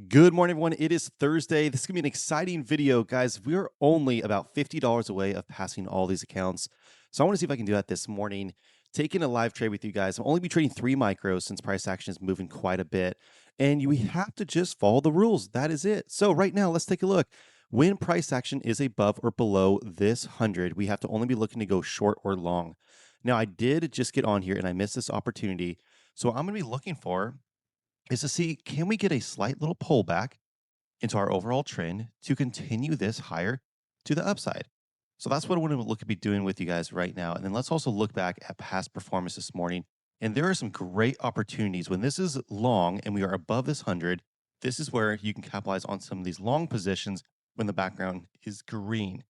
Good morning, everyone. It is Thursday. This is going to be an exciting video, guys. We're only about $50 away of passing all these accounts. So I want to see if I can do that this morning, taking a live trade with you guys. I'll only be trading 3 micros since price action is moving quite a bit. And we have to just follow the rules. That is it. So right now, let's take a look. When price action is above or below this 100, we have to only be looking to go short or long. Now, I did just get on here and I missed this opportunity. So what I'm going to be looking for is to see, can we get a slight little pullback into our overall trend to continue this higher to the upside? So that's what I want to look at be doing with you guys right now. And then let's also look back at past performance this morning. And there are some great opportunities when this is long and we are above this 100. This is where you can capitalize on some of these long positions when the background is green.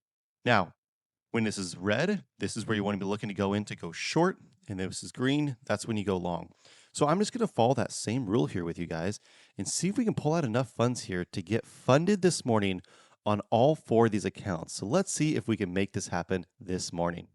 Now, when this is red, this is where you want to be looking to go in to go short. And this is green, that's when you go long. So I'm just going to follow that same rule here with you guys and see if we can pull out enough funds here to get funded this morning on all 4 of these accounts. So let's see if we can make this happen this morning.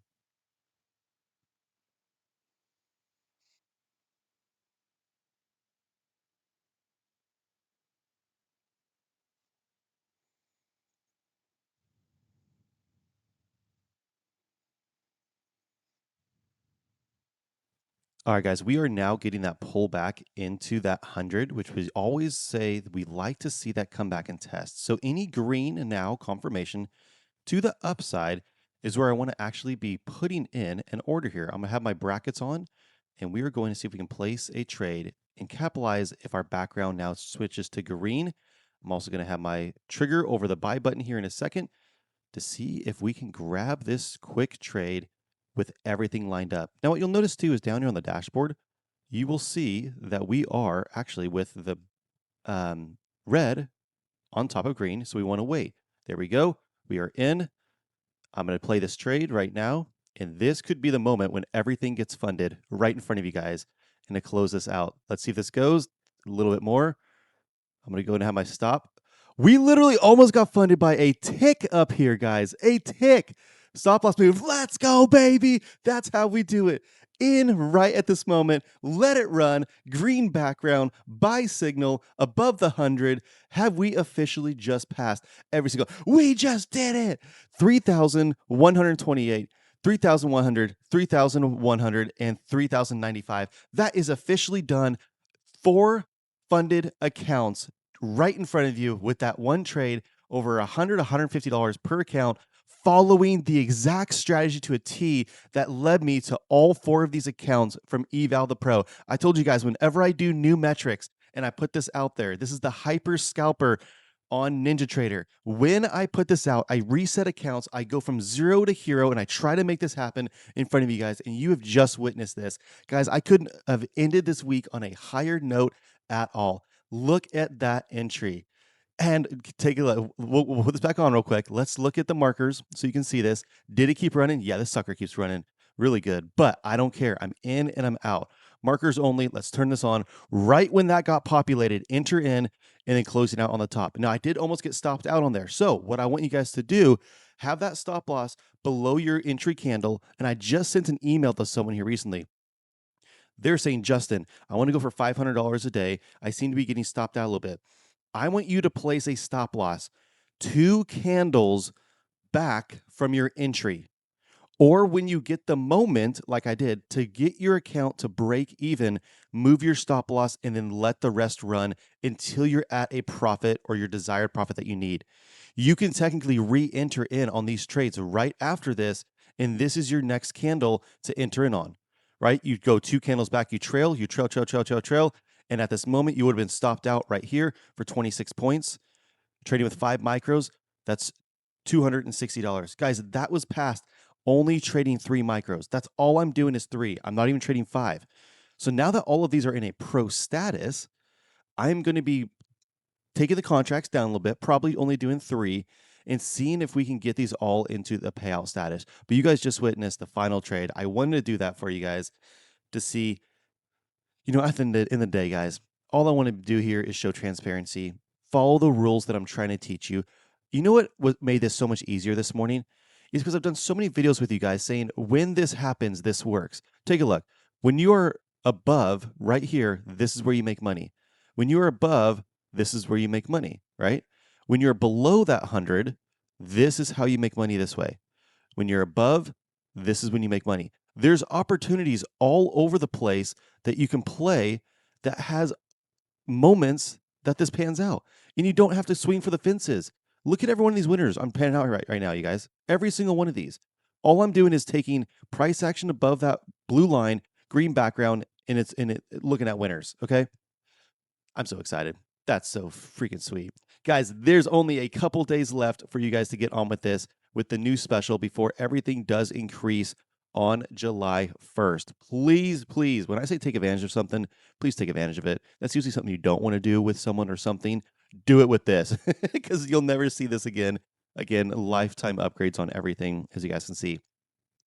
All right, guys, we are now getting that pullback into that 100, which we always say we like to see that come back and test. So any green now confirmation to the upside is where I want to actually be putting in an order here. I'm going to have my brackets on, and we are going to see if we can place a trade and capitalize if our background now switches to green. I'm also going to have my trigger over the buy button here in a second to see if we can grab this quick trade with everything lined up. Now, what you'll notice too is down here on the dashboard, you will see that we are actually with the red on top of green. So we want to wait. There we go. We are in. I'm going to play this trade right now. And this could be the moment when everything gets funded right in front of you guys and to close this out. Let's see if this goes a little bit more. I'm going to go and have my stop. We literally almost got funded by a tick up here, guys. A tick. Stop loss move. Let's go, baby. That's how we do it. In right at this moment. Let it run. Green background. Buy signal above the 100. Have we officially just passed every single? We just did it. 3,128. 3,100, 3,100, and 3,095. That is officially done. 4 funded accounts right in front of you with that one trade over $100, $150 per account, following the exact strategy to a T that led me to all 4 of these accounts from Eval the Pro. I told you guys, whenever I do new metrics and I put this out there, this is the hyper scalper on NinjaTrader. When I put this out, I reset accounts, I go from 0 to hero, and I try to make this happen in front of you guys, and you have just witnessed this. Guys, I couldn't have ended this week on a higher note at all. Look at that entry. And take a look. We'll put this back on real quick. Let's look at the markers so you can see this. Did it keep running? Yeah, this sucker keeps running really good, but I don't care. I'm in and I'm out. Markers only. Let's turn this on. Right when that got populated, enter in and then closing out on the top. Now, I did almost get stopped out on there. So what I want you guys to do, have that stop loss below your entry candle. And I just sent an email to someone here recently. They're saying, Justin, I want to go for $500 a day. I seem to be getting stopped out a little bit. I want you to place a stop loss 2 candles back from your entry. Or when you get the moment, like I did, to get your account to break even, move your stop loss and then let the rest run until you're at a profit or your desired profit that you need. You can technically re-enter in on these trades right after this, and this is your next candle to enter in on, right? You go 2 candles back, you trail, trail. And at this moment, you would have been stopped out right here for 26 points. Trading with 5 micros, that's $260. Guys, that was past only trading 3 micros. That's all I'm doing is 3. I'm not even trading 5. So now that all of these are in a pro status, I'm going to be taking the contracts down a little bit, probably only doing 3, and seeing if we can get these all into the payout status. But you guys just witnessed the final trade. I wanted to do that for you guys to see. At the end of the day, guys, all I want to do here is show transparency, follow the rules that I'm trying to teach you. You know what made this so much easier this morning is because I've done so many videos with you guys saying when this happens, this works. Take a look. When you are above right here, this is where you make money. When you are above this is where you make money, right? When you're below that 100, this is how you make money this way. When you're above, this is when you make money. There's opportunities all over the place that you can play that has moments that this pans out. And you don't have to swing for the fences. Look at every one of these winners I'm panning out right now, you guys. Every single one of these. All I'm doing is taking price action above that blue line, green background, and it's in it looking at winners. Okay. I'm so excited. That's so freaking sweet. Guys, there's only a couple days left for you guys to get on with this with the new special before everything does increase on July 1st. Please, please, when I say take advantage of something, please take advantage of it. That's usually something you don't want to do with someone or something. Do it with this because you'll never see this again. Again, lifetime upgrades on everything, as you guys can see.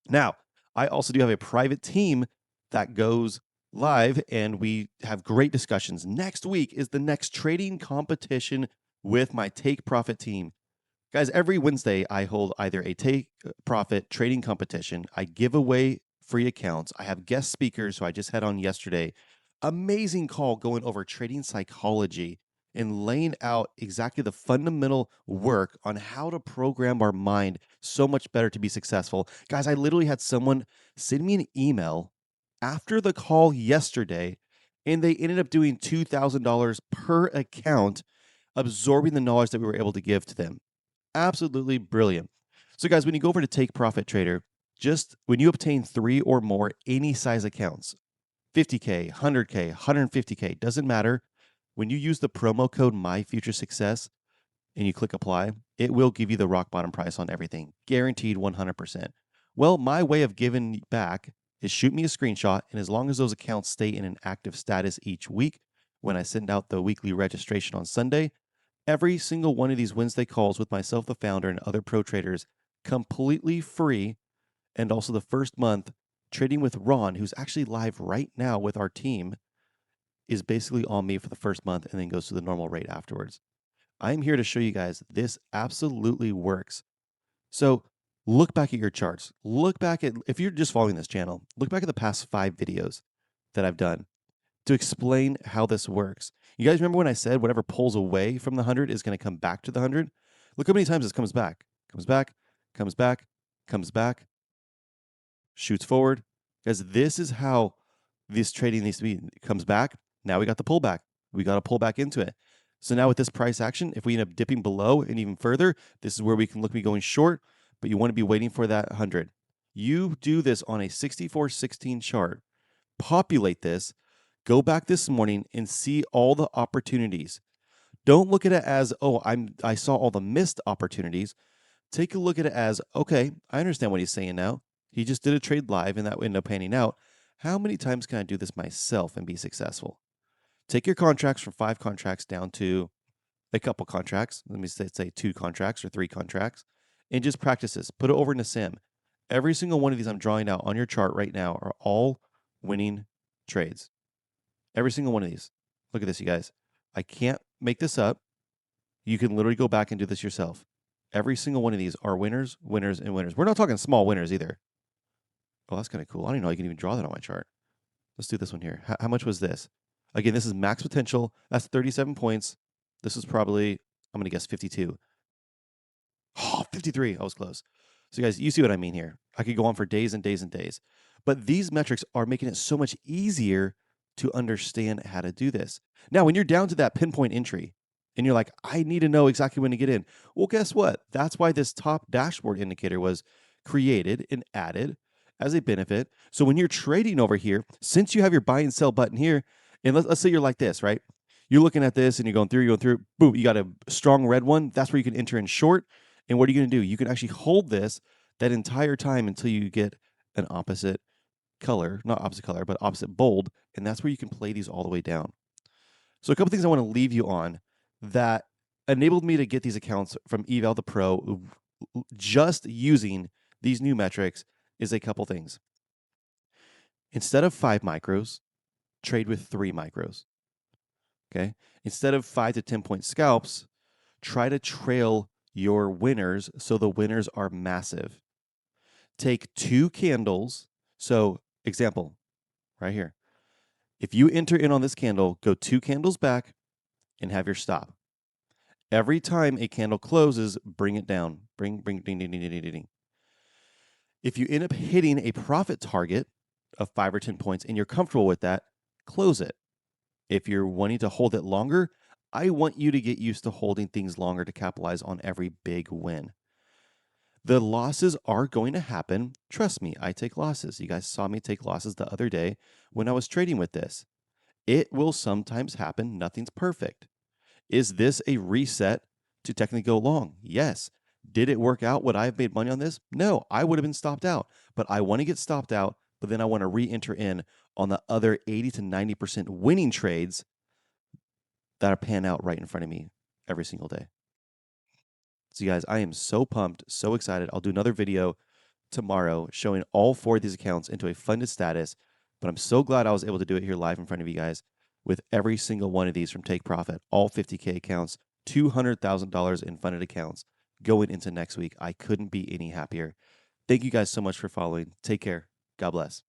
Now, I also do have a private team that goes live and we have great discussions. Next week is the next trading competition with my Take Profit team. Guys, every Wednesday I hold either a Take Profit trading competition, I give away free accounts, I have guest speakers who I just had on yesterday. Amazing call going over trading psychology and laying out exactly the fundamental work on how to program our mind so much better to be successful. Guys, I literally had someone send me an email after the call yesterday, and they ended up doing $2,000 per account, absorbing the knowledge that we were able to give to them. Absolutely brilliant. So, guys, when you go over to Take Profit Trader, just when you obtain 3 or more any size accounts, 50K, 100K, 150K, doesn't matter. When you use the promo code MyFutureSuccess and you click apply, it will give you the rock bottom price on everything, guaranteed 100%. Well, my way of giving back is shoot me a screenshot, and as long as those accounts stay in an active status each week, when I send out the weekly registration on Sunday, every single one of these Wednesday calls with myself, the founder, and other pro traders, completely free. And also the first month, trading with Ron, who's actually live right now with our team, is basically on me for the first month and then goes to the normal rate afterwards. I'm here to show you guys this absolutely works. So look back at your charts. Look back at, if you're just following this channel, look back at the past 5 videos that I've done to explain how this works. You guys remember when I said whatever pulls away from the 100 is going to come back to the 100? Look how many times this comes back, comes back, comes back, comes back, shoots forward. Because this is how this trading needs to be. It comes back. Now we got the pullback. We got to pull back into it. So now with this price action, if we end up dipping below and even further, this is where we can look at going short, but you want to be waiting for that 100. You do this on a 6416 chart. Populate this. Go back this morning and see all the opportunities. Don't look at it as, oh, I saw all the missed opportunities. Take a look at it as, okay, I understand what he's saying now. He just did a trade live and that ended up panning out. How many times can I do this myself and be successful? Take your contracts from 5 contracts down to a couple contracts. Let me say 2 contracts or 3 contracts, and just practice this. Put it over in a sim. Every single one of these I'm drawing out on your chart right now are all winning trades. Every single one of these. Look at this, you guys. I can't make this up. You can literally go back and do this yourself. Every single one of these are winners, winners, and winners. We're not talking small winners either. Oh, that's kind of cool. I don't even know you can even draw that on my chart. Let's do this one here. How much was this? Again, this is max potential. That's 37 points. This is probably, I'm going to guess 52. Oh, 53. I was close. So, guys, you see what I mean here. I could go on for days and days and days. But these metrics are making it so much easier to understand how to do this. Now, when you're down to that pinpoint entry and you're like, I need to know exactly when to get in. Well, guess what? That's why this top dashboard indicator was created and added as a benefit. So when you're trading over here, since you have your buy and sell button here, and let's say you're like this, right? You're looking at this and you're going through, boom, you got a strong red one. That's where you can enter in short. And what are you going to do? You can actually hold this that entire time until you get an opposite color, not opposite color, but opposite bold. And that's where you can play these all the way down. So a couple things I want to leave you on that enabled me to get these accounts from Eval the Pro just using these new metrics is a couple things. Instead of 5 micros, trade with 3 micros. Okay. Instead of 5 to 10 point scalps, try to trail your winners so the winners are massive. Take 2 candles. So, example, right here. If you enter in on this candle, go 2 candles back and have your stop. Every time a candle closes, bring it down. Bring, ding, ding, ding, ding, ding, ding. If you end up hitting a profit target of 5 or 10 points and you're comfortable with that, close it. If you're wanting to hold it longer, I want you to get used to holding things longer to capitalize on every big win. The losses are going to happen. Trust me, I take losses. You guys saw me take losses the other day when I was trading with this. It will sometimes happen. Nothing's perfect. Is this a reset to technically go long? Yes. Did it work out? Would I have made money on this? No, I would have been stopped out. But I want to get stopped out, but then I want to re-enter in on the other 80 to 90% winning trades that are pan out right in front of me every single day. So you guys, I am so pumped, so excited. I'll do another video tomorrow showing all 4 of these accounts into a funded status, but I'm so glad I was able to do it here live in front of you guys with every single one of these from Take Profit, all 50K accounts, $200,000 in funded accounts going into next week. I couldn't be any happier. Thank you guys so much for following. Take care. God bless.